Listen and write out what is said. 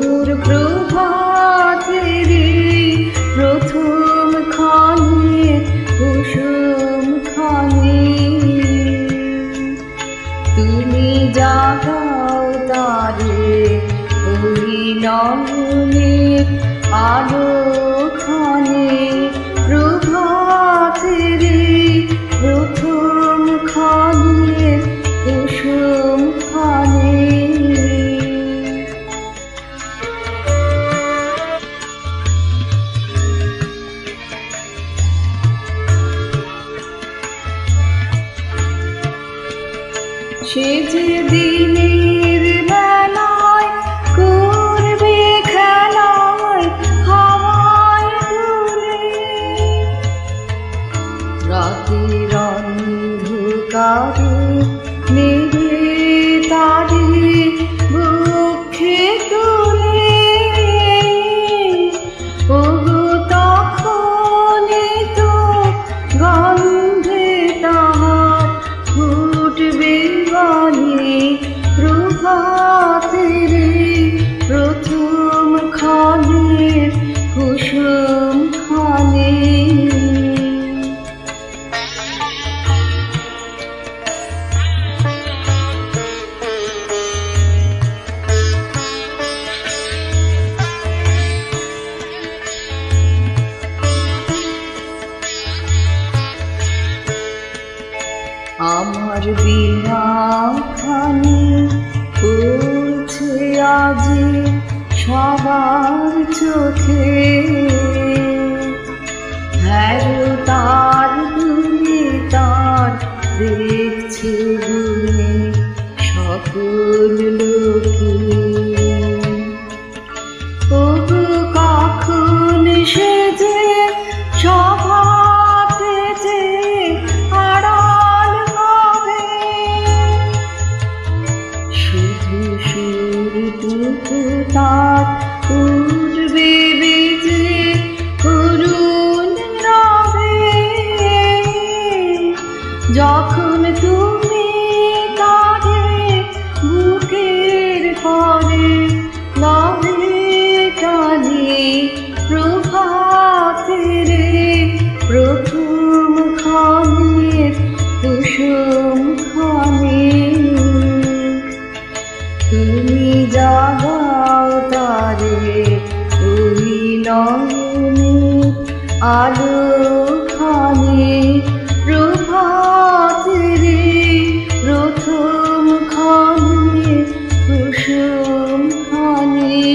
ভোর প্রভাতেরি প্রথম খানে কুসুম খানে তুমি জাগাও তারে ওই নয়নে আলো খানে প্রভাতেরি প্রথম খানে কুসুম খানে সে যে দিনের বেলায় করবে খেলায় হাওয়ায় দুলে রাতের অন্ধকারে নেবে তারে বুকে তুলে ওগো তখনই তো গন্ধে তাহার ফুটবে বনে প্রভাতেরি প্রথম খানের কুসুম খানে আমার বিনা খানি পড়ছে আজি সবার চোখে হ্যারো তার গুনে তার দেখছে গুনে সকল লোকে ওগো কখন সে যে সভাতে যে আড়াল হবে শুধু সুরটুকু তার উঠবে বেজে করুণ রবে যখন তুমি তারে বুকের পরে লবে টানে প্রভাতেরে প্রথম খানের কুসুম খানে তুমি জাগাও তারে ওই নয়নে আলো খানে প্রভাতেরি প্রথম খানে কুসুম খানে।